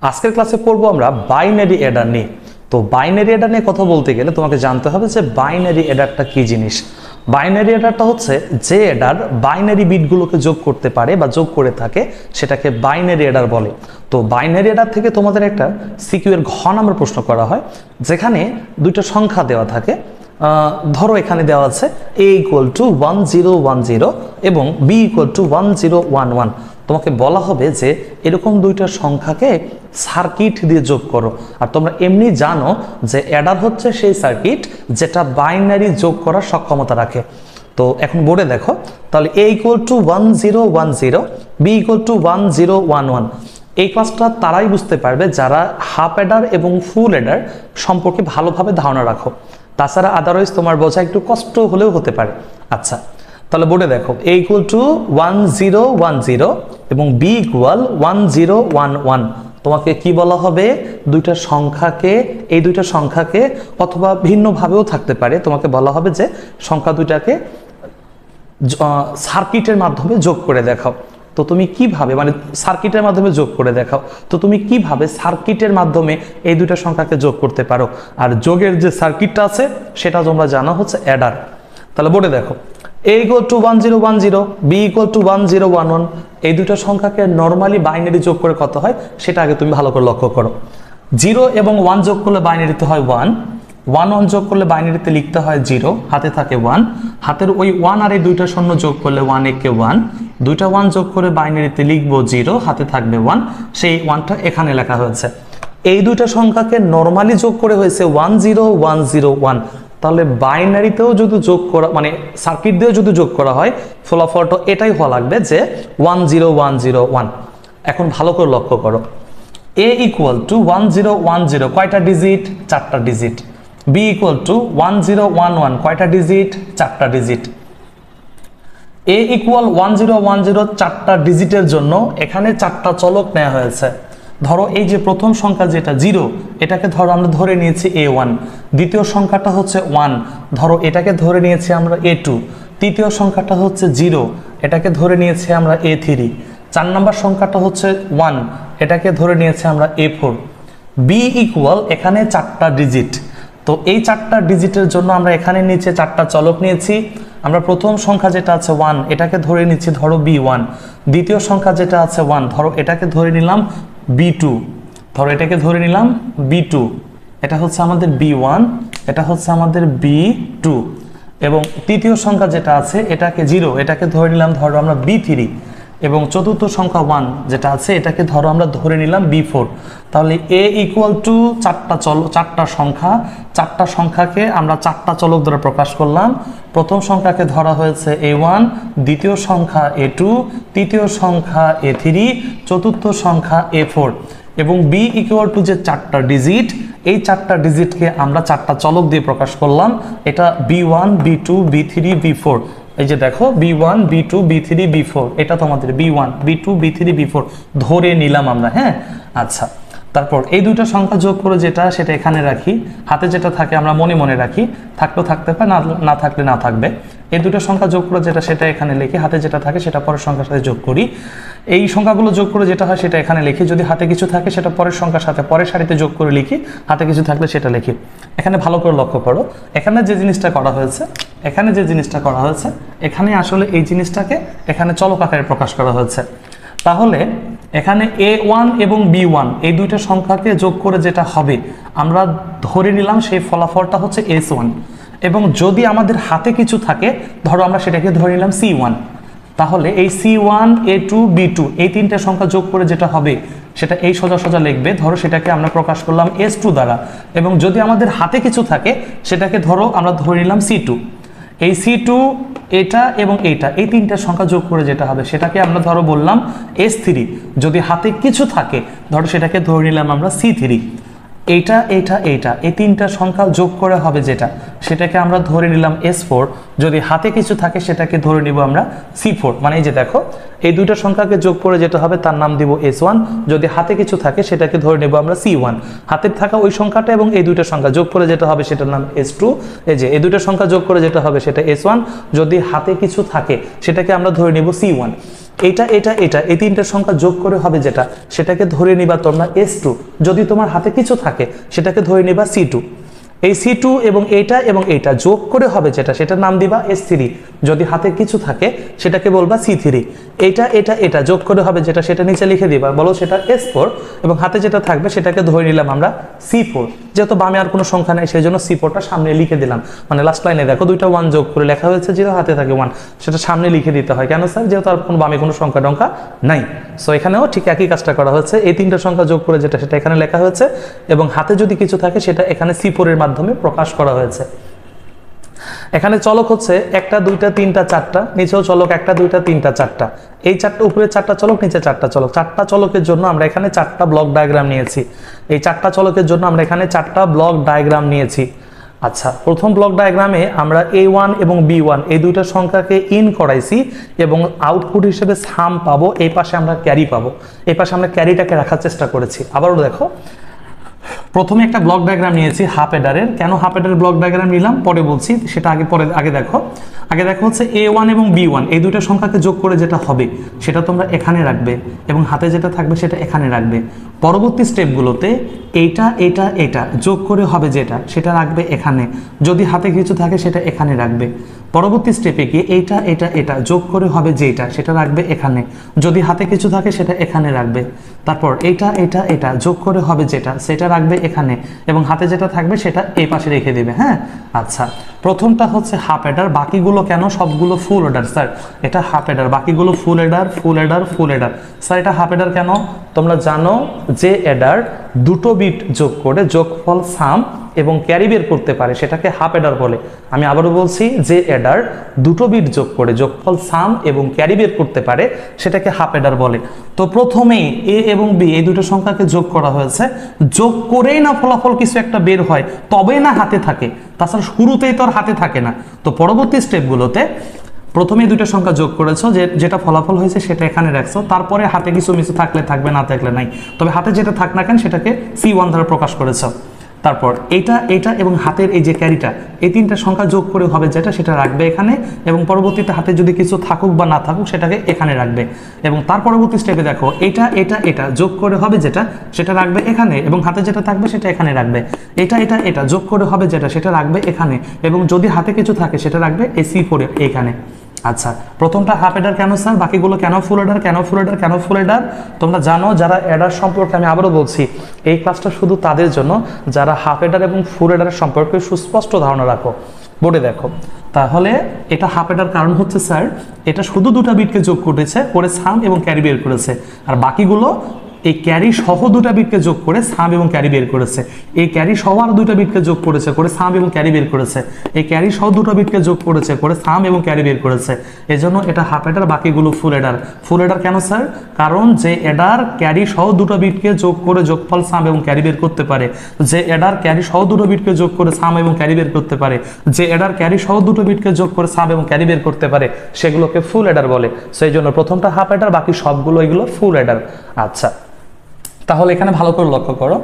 আজকের ক্লাসে পড়বো আমরা বাইনারি অ্যাডার নিয়ে। তো বাইনারি অ্যাডার নিয়ে কথা বলতে গেলে তোমাকে জানতে হবে যে বাইনারি অ্যাডারটা কি জিনিস। বাইনারি অ্যাডারটা হচ্ছে যে অ্যাডার বাইনারি বিটগুলোকে যোগ করতে পারে বা যোগ করে থাকে সেটাকে বাইনারি অ্যাডার বলে। তো বাইনারি অ্যাডার থেকে তোমাদের একটা সিকিউ এর ঘ নাম্বার প্রশ্ন করা হয়, যেখানে দুইটা সংখ্যা দেওয়া থাকে। ধরো এখানে দেওয়া আছে a = 1010 এবং b = 1011। তোমাকে বলা হবে যে এরকম দুইটা সংখ্যাকে সার্কিট দিয়ে যোগ করো। আর তোমরা এমনি জানো যে অ্যাডার হচ্ছে সেই সার্কিট যেটা বাইনারি যোগ করার সক্ষমতা রাখে। তো এখন বোর্ডে দেখো, তাহলে a = 1010, b = 1011। এই ক্লাসটা তারাই বুঝতে পারবে যারা হাফ অ্যাডার এবং ফুল অ্যাডার সম্পর্কে ভালোভাবে ধারণা রাখো। তাছাড়া আদারওয়াইজ তোমার বোঝা একটু কষ্ট হলেও হতে পারে। আচ্ছা, তাহলে বোর্ডে দেখো a = 1010 এবং b = 1011। তোমাকে কি বলা হবে? দুইটা সংখ্যাকে, এই দুইটা সংখ্যাকে অথবা ভিন্নভাবেও থাকতে পারে, তোমাকে বলা হবে যে সংখ্যা দুইটাকে সার্কিটের মাধ্যমে যোগ করে দেখাও। তো তুমি কিভাবে, মানে সার্কিটের মাধ্যমে যোগ করে দেখাও, তো তুমি কিভাবে সার্কিটের মাধ্যমে এই দুইটা সংখ্যাকে যোগ করতে পারো? আর যোগের যে সার্কিটটা আছে সেটা তোমরা জানো হচ্ছে অ্যাডার। তাহলে বোর্ডে দেখো a = 1010, b = 1011। এই দুটো সংখ্যাকে নর্মালি বাইনারি যোগ করে কত হয় সেটা আগে তুমি ভালো করে লক্ষ্য করো। 0 এবং 1 যোগ করলে বাইনারিতে হয় 1, 1 যোগ করলে বাইনারিতে লিখতে হয় 0, হাতে থাকে 1, হাতের ওই 1 আর এই দুইটা শূন্য যোগ করলে 1 একে 1, দুইটা 1 যোগ করে বাইনারিতে লিখবো 0, হাতে থাকবে 1, সেই 1টা এখানে লেখা হয়েছে। এই দুইটা সংখ্যাকে নর্মালি যোগ করে হয়েছে 10101। তাহলে বাইনারিতেও যদি যোগ করা, মানে সার্কিট দিয়েও যদি যোগ করা হয়, ফলাফলটা এটাই হওয়া লাগবে যে 10101। এখন ভালো করে লক্ষ্য করো, a = 1010 কয়টা ডিজিট? 4টা ডিজিট। b = 1011 কয়টা ডিজিট? 4টা ডিজিট। a = 1010 4টা ডিজিটের জন্য এখানে 4টা চলক নেওয়া হয়েছে। ধরো এই যে প্রথম সংখ্যা যেটা 0, এটাকে ধরো আমরা ধরে নিয়েছি a1, দ্বিতীয় সংখ্যাটা হচ্ছে 1, ধরো এটাকে ধরে নিয়েছি আমরা a2, তৃতীয় সংখ্যাটা হচ্ছে 0, এটাকে ধরে নিয়েছি আমরা a3, 4 নম্বর সংখ্যাটা হচ্ছে 1, এটাকে ধরে নিয়েছি আমরা a4। b = এখানে 4টা ডিজিট। তো এই 4টা ডিজিটের জন্য আমরা এখানে নিচে 4টা চলক নিয়েছি। আমরা প্রথম সংখ্যা যেটা আছে 1, এটাকে ধরে নিচ্ছি ধরো b1, দ্বিতীয় সংখ্যা যেটা আছে 1, ধরো এটাকে ধরে নিলাম b2, ধরো এটাকে ধরে নিলাম b2, এটা হচ্ছে আমাদের b1, এটা হচ্ছে আমাদের b2, এবং তৃতীয় সংখ্যা যেটা আছে এটাকে 0, এটাকে ধরে নিলাম ধরো আমরা b3, এবং চতুর্থ সংখ্যা 1 যেটা আছে এটাকে ধরো আমরা ধরে নিলাম b4। তাহলে a = 4টা সংখ্যা, 4টা সংখ্যাকে আমরা 4টা চলক দ্বারা প্রকাশ করলাম। প্রথম সংখ্যাকে ধরা হয়েছে a1, দ্বিতীয় সংখ্যা a2, তৃতীয় সংখ্যা a3, চতুর্থ সংখ্যা a4। এবং b = যে 4টা ডিজিট, এই 4টা ডিজিটকে আমরা 4টা চলক দিয়ে প্রকাশ করলাম। এটা b1, b2, b3, b4। এই যে দেখো b1, b2, b3, b4, এটা তোমাদের b1, b2, b3, b4 ধরে নিলাম আমরা। হ্যাঁ, আচ্ছা, তারপর এই দুইটা সংখ্যা যোগ করে যেটা সেটা এখানে রাখি, হাতে যেটা থাকে আমরা মনে মনে রাখি, থাকলেও থাকতে পারে, না থাকলে না থাকবে। এই দুটো সংখ্যা যোগ করে যেটা সেটা এখানে লিখি, হাতে যেটা থাকে সেটা পরের সংখ্যার সাথে যোগ করি। এই সংখ্যাগুলো যোগ করে যেটা হয় সেটা এখানে লিখি, যদি হাতে কিছু থাকে সেটা পরের সংখ্যার সাথে পরের সারিতে যোগ করে লিখি, হাতে কিছু থাকলে সেটা লিখি। এখানে ভালো করে লক্ষ্য করো, এখানে যে জিনিসটা করা হয়েছে, এখানে আসলে এই জিনিসটাকে এখানে চলক আকারে প্রকাশ করা হয়েছে। তাহলে এখানে a1 এবং b1 এই দুইটা সংখ্যাকে যোগ করে যেটা হবে আমরা ধরে নিলাম সেই ফলাফলটা হচ্ছে s1। এবং যদি আমাদের হাতে কিছু থাকে, ধরো আমরা সেটাকে ধরে নিলাম c1, তাহলে এই c1, a2, b2 এই তিনটে সংখ্যা যোগ করে যেটা হবে সেটা এই সোজা সোজা লিখবে, ধরো সেটাকে আমরা প্রকাশ করলাম s2 দ্বারা। এবং যদি আমাদের হাতে কিছু থাকে সেটাকে ধরো আমরা ধরে নিলাম c2। এই c2, এটা এবং এইটা, এই তিনটা সংখ্যা যোগ করে যেটা হবে সেটাকে আমরা ধরো বললাম s3। যদি হাতে কিছু থাকে ধরো সেটাকে ধরে নিলাম আমরা c3। এইটা এইটা এইটা এই তিনটা সংখ্যা যোগ করে হবে যেটা, সেটাকে আমরা ধরে নিলাম s4। যদি হাতে কিছু থাকে সেটাকে ধরে নিব আমরা c4। মানে এই যে দেখো এই দুইটা সংখ্যাকে যোগ করে যেটা হবে তার নাম দিব s1, যদি হাতে কিছু থাকে সেটাকে ধরে নেব আমরা c1। হাতে থাকা ওই সংখ্যাটা এবং এই দুইটা সংখ্যা যোগ করে যেটা হবে সেটার নাম s2। এই যে এই দুইটা সংখ্যা যোগ করে যেটা হবে সেটা s1, যদি হাতে কিছু থাকে সেটাকে আমরা ধরে নেব c1। এটা এটা এটা এই তিনটা সংখ্যা যোগ করে হবে যেটা, সেটাকে ধরে নিবা তোমরা S2। যদি তোমার হাতে কিছু থাকে সেটাকে ধরে নিবা C2। এই C2 এবং এইটা যোগ করে হবে যেটা, সেটার নাম দিবা S3। যদি হাতে কিছু থাকে সেটাকে বলবা C3। এটা যোগ করে হবে যেটা, সেটা নিচে লিখে দিবা, বলো সেটা S4। এবং হাতে যেটা থাকবে সেটাকে ধরে নিলাম আমরা C4। যেহেতু বামে আর কোনো সংখ্যা নেই সেই জন্য C4টা সামনে লিখে দিলাম। মানে লাস্ট লাইনে দেখো দুইটা 1 যোগ করে লেখা হয়েছে, যেটা হাতে থাকে 1, সেটা সামনে লিখে দিতে হয়। কেন স্যার? যেহেতু আর কোনো বামে কোনো সংখ্যা টংখ্যা নাই। সো এখানেও ঠিক একই কাজটা করা হয়েছে, এই তিনটা সংখ্যা যোগ করে যেটা সেটা এখানে লেখা হয়েছে, এবং হাতে যদি কিছু থাকে সেটা এখানে C4 এর মাধ্যমে প্রকাশ করা হয়েছে। এখানে চলক হচ্ছে 1 2 3 4টা, নিচেও চলক 1 2 3 4টা। এই চারটা উপরে 4টা চলক, নিচে 4টা চলক। 4টা চলকের জন্য আমরা এখানে 4টা ব্লক ডায়াগ্রাম নিয়েছি। এই 4টা চলকের জন্য আমরা এখানে 4টা ব্লক ডায়াগ্রাম নিয়েছি। আচ্ছা, প্রথম ব্লক ডায়াগ্রামে আমরা A1 এবং B1 এই দুইটা সংখ্যাকে ইন করাইছি এবং আউটপুট হিসেবে সাম পাবো, এই পাশে আমরা ক্যারি পাবো। এই পাশে আমরা ক্যারিটাকে রাখার চেষ্টা করেছি। আবারও দেখো, প্রথমে একটা ব্লক ডায়াগ্রাম নিয়েছি হাফ এডারের। কেন হাফ এডারের ব্লক ডায়াগ্রাম নিলাম পরে বলছি, সেটা আগে দেখো হচ্ছে A1 এবং B1 এই দুইটা সংখ্যাকে যোগ করে যেটা হবে সেটা তোমরা এখানে রাখবে, এবং হাতে যেটা থাকবে সেটা এখানে রাখবে। পরবর্তী স্টেপগুলোতে এটা যোগ করে হবে যেটা, সেটা রাখবে এখানে। যদি হাতে কিছু থাকে সেটা এখানে রাখবে। পরবর্তী স্টেপে গিয়ে এটা যোগ করে হবে যেটা, সেটা রাখবে এখানে। যদি হাতে কিছু থাকে সেটা এখানে রাখবে। তারপর এটা যোগ করে হবে যেটা, সেটা রাখবে এখানে, এবং হাতে যেটা থাকবে সেটা এই পাশে রেখে দেবে। হ্যাঁ, আচ্ছা, প্রথমটা হচ্ছে হাফ এডার, বাকিগুলো কেন সবগুলো ফুল এডার? স্যার এটা হাফ এডার, বাকিগুলো ফুল এডার। স্যার এটা হাফ এডার কেন? তোমরা জানো যে এডার দুটো বিট যোগ করে যোগফল সাম এবং ক্যারি বের করতে পারে সেটাকে হাফ এডার বলে। আমি আবারও বলছি, যে এডার দুটো বিট যোগ করে যোগফল সাম এবং ক্যারি বের করতে পারে সেটাকে হাফ এডার বলে। তো প্রথমেই A এবং B এই দুটো সংখ্যাকে যোগ করা হয়েছে, যোগ করেই না ফলাফল কিছু একটা বের হয় তবেই না হাতে থাকে, তাছাড়া শুরুতেই তো আর হাতে থাকে না। তো পরবর্তী স্টেপগুলোতে প্রথমে দুটো সংখ্যা যোগ করেছো, যেটা ফলাফল হয়েছে সেটা এখানে রাখছো, তারপরে হাতে কিছু মিছু থাকলে থাকবে, না থাকলে নাই। তবে হাতে যেটা থাক না কেন সেটাকে C1 দ্বারা প্রকাশ করেছো। তারপর এটা এবং হাতের এই যে ক্যারিটা, এই তিনটা সংখ্যা যোগ করে হবে যেটা, সেটা রাখবে এখানে, এবং পরবর্তীতে হাতে যদি কিছু থাকুক বা না থাকুক সেটাকে এখানে রাখবে। এবং তার পরবর্তী স্টেপে দেখো এটা যোগ করে হবে যেটা, সেটা রাখবে এখানে, এবং হাতে যেটা থাকবে সেটা এখানে রাখবে। এটা যোগ করে হবে যেটা, সেটা রাখবে এখানে, এবং যদি হাতে কিছু থাকে সেটা রাখবে এই C4 এখানে। আচ্ছা, প্রথমটা হাফ এডার কেন স্যার? বাকিগুলো কেন ফুল এডার? তোমরা জানো, যারা এডার সম্পর্কে, আমি আবারও বলছি, এই ক্লাসটা শুধু তাদের জন্য যারা হাফ এডার এবং ফুল এডার সম্পর্কে সুস্পষ্ট ধারণা রাখো। বোর্ডে দেখো, তাহলে এটা হাফ এডার কারণ হচ্ছে স্যার এটা শুধু দুটা বিটকে যোগ করেছে, করে সাম এবং ক্যারি বের করেছে, আর বাকিগুলো এই ক্যারি সহ দুটা বিটকে যোগ করে সাম এবং ক্যারি বের করেছে। এই ক্যারি সহ আর দুটা বিটকে যোগ করেছে, করে সাম এবং ক্যারি বের করেছে। এই ক্যারি সহ দুটো বিটকে যোগ করেছে, করে সাম এবং ক্যারি বের করেছে। এজন্য এটা হাফ এডার, বাকিগুলো ফুল এডার কেন স্যার? কারণ যে এডার ক্যারি সহ দুটো বিটকে যোগ করে যোগফল সাম এবং ক্যারি বের করতে পারে, যে এডার ক্যারি সহ দুটো বিটকে যোগ করে সাম এবং ক্যারি বের করতে পারে, যে এডার ক্যারি সহ দুটো বিটকে যোগ করে সাম এবং ক্যারি বের করতে পারে, সেগুলোকে ফুল এডার বলে। সেই জন্য প্রথমটা হাফ এডার, বাকি সবগুলো এগুলো ফুল এডার। আচ্ছা, তাহলে এখানে ভালো করে লক্ষ্য করো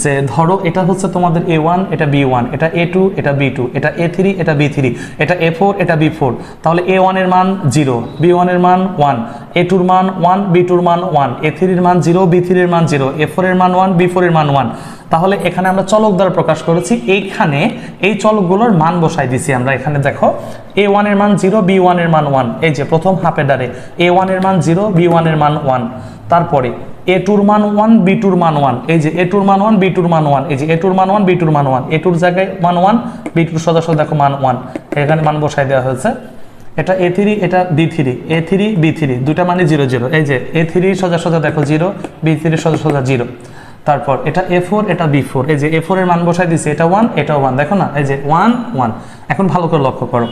যে ধরো এটা হচ্ছে তোমাদের A1, এটা B1, এটা A2, এটা B2, এটা A3, এটা B3, এটা A4, এটা B4। তাহলে A1 এর মান 0, B1 এর মান 1, A2 এর মান 1, B2 এর মান 1, A3 এর মান 0, B3 এর মান 0, A4 এর মান 1, B4 এর মান 1। তাহলে এখানে আমরা চলক দ্বারা প্রকাশ করেছি, এইখানে এই চলকগুলোর মান বসাই দিছি আমরা। এখানে দেখো A1 এর মান 0, B1 এর মান 1, এই যে প্রথম হাফ এডারে A1 এর মান 0, B1 এর মান 1। তারপরে A2 এর মান 1, B2 এর মান 1, এই যে A2 এর মান 1, B2 এর মান 1, এই যে A2 এর মান 1, B2 এর মান 1, A2 এর জায়গায় মান 1, B2 এর সোজা সোজা দেখো মান 1, এখানে মান বসাই দেওয়া হয়েছে। এটা A3, এটা B3, A3 B3 দুটা মানে 0 0, এই যে A3 সোজা সোজা দেখো 0, B3 সোজা সোজা 0। তারপর এটা A4, এটা B4, এই যে A4 এর মান বসাই দিছি, এটা 1, এটাও 1, দেখো না, এই যে 1 1। এখন ভালো করে লক্ষ্য করো,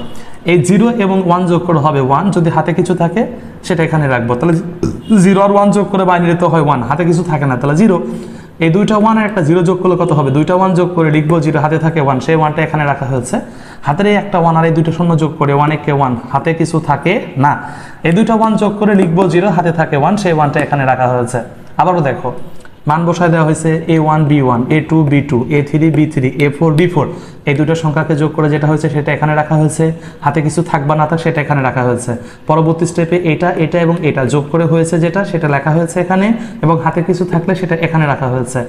এই 0 এবং 1 যোগ করে হবে 1, যদি হাতে কিছু থাকে সেটা এখানে রাখবো। তাহলে 0 আর 1 যোগ করে বাইনারি তো হয় 1, হাতে কিছু থাকে না, তাহলে 0। এই দুইটা 1 আর একটা 0 যোগ করলে কত হবে? দুইটা 1 যোগ করে লিখবো 0, হাতে থাকে 1, সেই 1টা এখানে রাখা হয়েছে। হাতের এই একটা 1 আর এই দুইটা শূন্য যোগ করে 1 একে 1, হাতে কিছু থাকে না। এই দুইটা 1 যোগ করে লিখবো 0, হাতে থাকে 1, সেই 1টা এখানে রাখা হয়েছে। আবারও দেখো মান বসায় দেওয়া হয়েছে A1 B1, A2 B2, A3 B3, A4 B4। এই দুটো সংখ্যাকে যোগ করে যেটা হয়েছে সেটা এখানে রাখা হয়েছে, হাতে কিছু থাক বা না থাক সেটা এখানে রাখা হয়েছে। পরবর্তী স্টেপে এটা এটা এবং এটা যোগ করে হয়েছে যেটা সেটা লেখা হয়েছে এখানে, এবং হাতে কিছু থাকলে সেটা এখানে রাখা হয়েছে।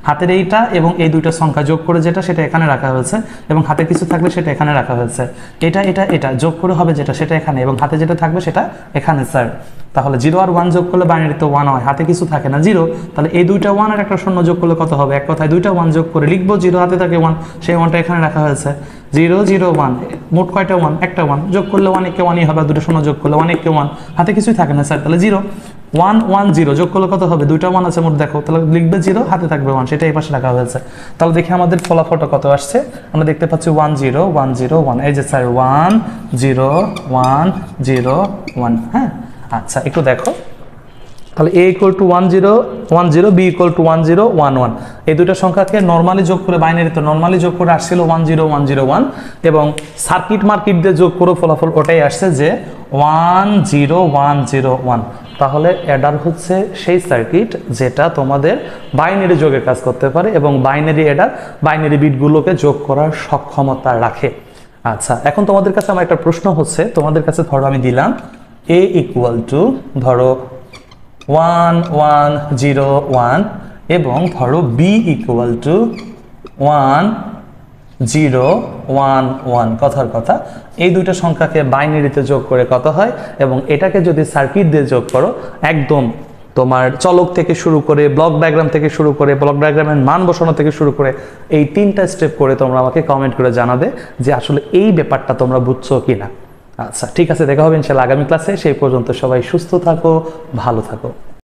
হাতের এইটা এবং এই দুইটা সংখ্যা যোগ করে যেটা সেটা এখানে রাখা হয়েছে, এবং হাতে কিছু থাকলে সেটা এখানে রাখা হয়েছে। এটা এটা এটা যোগ করে হবে যেটা সেটা এখানে, এবং হাতে যেটা থাকবে সেটা এখানে স্যার। তাহলে 0 আর 1 যোগ করলে বাইনারিতে 1 হয়, হাতে কিছু থাকে না 0, তাহলে এই দুইটা 1 আর একটা শূন্য যোগ করলে কত হবে? এক কথায় দুইটা 1 যোগ করে লিখবো 0, হাতে থাকে 1, সেই 1টা এখানে রাখা হয়েছে। 0 0 1, মোট কয়টা 1? একটা 1, যোগ করলে 1 একে 1ই হবে, দুটো শূন্য যোগ করলে 1 একে 1, হাতে কিছুই থাকে না স্যার, তাহলে 0 1 1 0 যোগ করলে কত হবে? দুইটা 1 আছে মোট, দেখো তাহলে লিখবে 0, হাতে থাকবে 1, সেটা এই পাশে রাখা হয়েছে। তাহলে দেখি আমাদের ফলাফলটা কত আসছে। আমরা দেখতে পাচ্ছি 1 0 1 0 1, এই যে স্যার 1 0 1 0 1। হ্যাঁ আচ্ছা, একটু দেখো তাহলে a equal to 1 0 1 0, b equal to 1 0 1 1, এই দুটো সংখ্যাকে নরমালি যোগ করে, বাইনারিতে নরমালি যোগ করে আসছিল 1 0 1 0 1, এবং সার্কিট মার্কিট দিয়ে যোগ করে ফলাফল ওটাই আসছে যে 1 0 1 0 1। তাহলে অ্যাডার হচ্ছে সেই সার্কিট যেটা তোমাদের বাইনারি যোগের কাজ করতে পারে, এবং বাইনারি অ্যাডার বাইনারি বিটগুলোকে যোগ করার সক্ষমতা রাখে। আচ্ছা, এখন তোমাদের কাছে আমার একটা প্রশ্ন হচ্ছে, তোমাদের কাছে ধরো আমি দিলাম a ইকুয়াল টু ধরো 1 1 0 1, এবং ধরো b ইকুয়াল টু 1 0 1 1। কথার কথা, এই দুটো সংখ্যাকে বাইনারিতে যোগ করে কত হয়, এবং এটাকে যদি সার্কিট দিয়ে যোগ করো, একদম তোমার চলক থেকে শুরু করে ব্লক ডায়াগ্রাম থেকে শুরু করে ব্লক ডায়াগ্রামের মান বসানো থেকে শুরু করে এই 3টা স্টেপ করে তোমরা আমাকে কমেন্ট করে জানাবে যে আসলে এই ব্যাপারটা তোমরা বুঝছো কিনা। আচ্ছা ঠিক আছে, দেখা হবে ইনশাআল্লাহ আগামী ক্লাসে। সেই পর্যন্ত সবাই সুস্থ থাকো, ভালো থাকো।